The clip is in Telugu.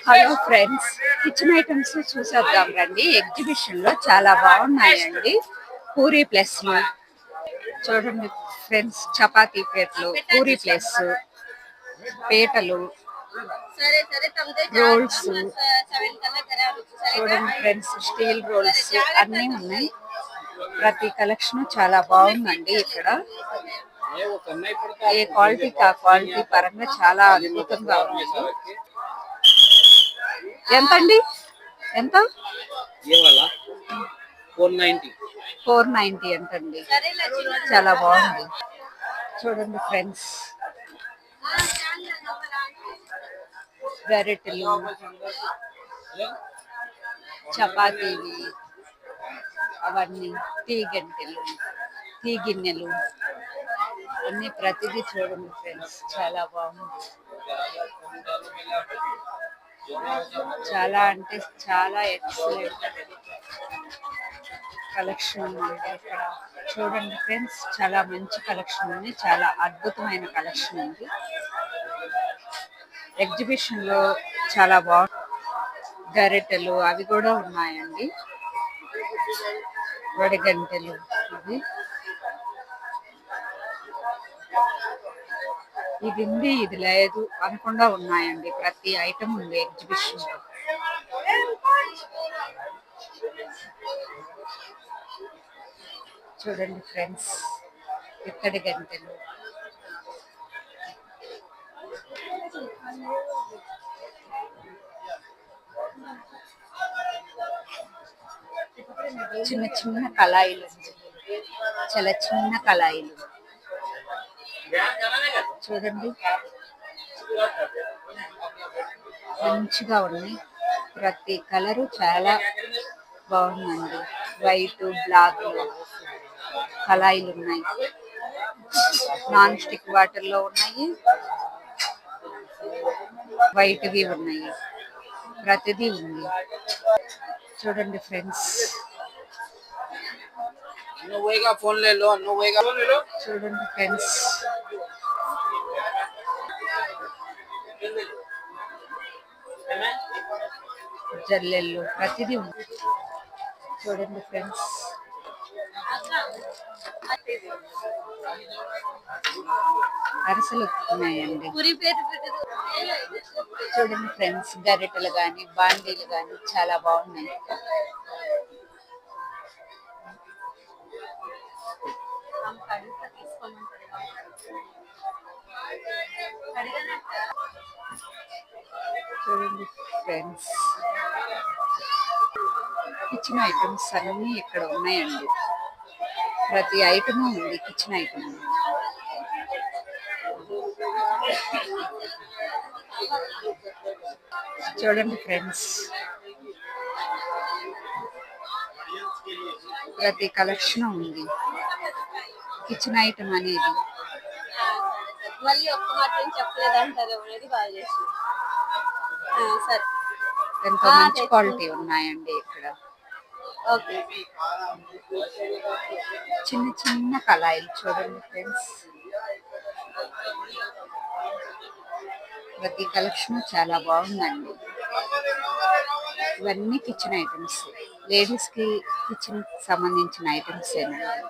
హలో ఫ్రెండ్స్, కిచెన్ ఐటమ్స్ చూసేద్దాం రండి. ఎగ్జిబిషన్ లో చాలా బాగున్నాయండి. పూరీ ప్లస్ చూడండి ఫ్రెండ్స్, చపాతీ ప్లేట్లు, పూరీ ప్లస్ పీటలు, రోల్స్ చూడండి ఫ్రెండ్స్, స్టీల్ రోల్స్ అన్నీ ఉన్నాయి. ప్రతి కలెక్షన్ చాలా బాగుందండి. ఇక్కడ ఏ క్వాలిటీకి ఆ క్వాలిటీ పరంగా చాలా అద్భుతంగా ఉంది. ఎంతండి? ఎంత? 490 అంటండి. చాలా బాగుంది. చూడండి ఫ్రెండ్స్, గరిటెలు, చపాతీవి, అవన్నీ టీ గంటెలు, టీ గిన్నెలు అన్ని ప్రతిదీ చూడండి ఫ్రెండ్స్, చాలా బాగుంది. చాలా అంటే చాలా ఎక్సలెంట్ కలెక్షన్ ఉంది ఇక్కడ. చూడండి ఫ్రెండ్స్, చాలా మంచి కలెక్షన్ ఉంది. చాలా అద్భుతమైన కలెక్షన్ ఉంది. ఎగ్జిబిషన్ లో చాలా బాగుంది. గరిటెలు అవి కూడా ఉన్నాయండి. వడిగంటెలు ఇది ఉంది, ఇది లేదు అనకుండా ఉన్నాయండి. ప్రతి ఐటమ్ ఉంది ఎగ్జిబిషన్ లో. చూడండి ఫ్రెండ్స్, ఇత్తడి గంటెలు, చిన్న చిన్న కళాయిలు, చాలా చిన్న కళాయిలు చూడండి, మంచిగా ఉన్నాయి. ప్రతి కలరు చాలా బాగుందండి. వైట్, బ్లాక్ కళాయిలు ఉన్నాయి. నాన్ స్టిక్ వాటర్ లో ఉన్నాయి, వైట్వి ఉన్నాయి. ప్రతిదీ ఉంది. చూడండి ఫ్రెండ్స్, చూడండి ఫ్రెండ్స్, జల్లెళ్ళు ప్రతిదీ ఉంది. చూడండి ఫ్రెండ్స్, అరిసెలు ఉన్నాయండి. చూడండి ఫ్రెండ్స్, గరిటెలు కానీ బాండీలు కానీ చాలా బాగున్నాయి. చూడండి ఫ్రెండ్స్, కిచెన్ ఐటమ్స్ అన్నీ ఇక్కడ ఉన్నాయండి. ప్రతి ఐటమ్ ఉంది. కిచెన్ ఐటమ్ చూడండి ఫ్రెండ్స్, ప్రతి కలెక్షన్ ఉంది. కిచెన్ ఐటమ్ అనేది ఎంతో మంచి క్వాలిటీ ఉన్నాయండి ఇక్కడ. చిన్న చిన్న కళాయిలు చూడండి ఫ్రెండ్స్, ప్రతి కలెక్షన్ చాలా బాగుందండి. ఇవన్నీ కిచెన్ ఐటమ్స్, లేడీస్ కి కిచెన్ సంబంధించిన ఐటమ్స్ ఏనండి.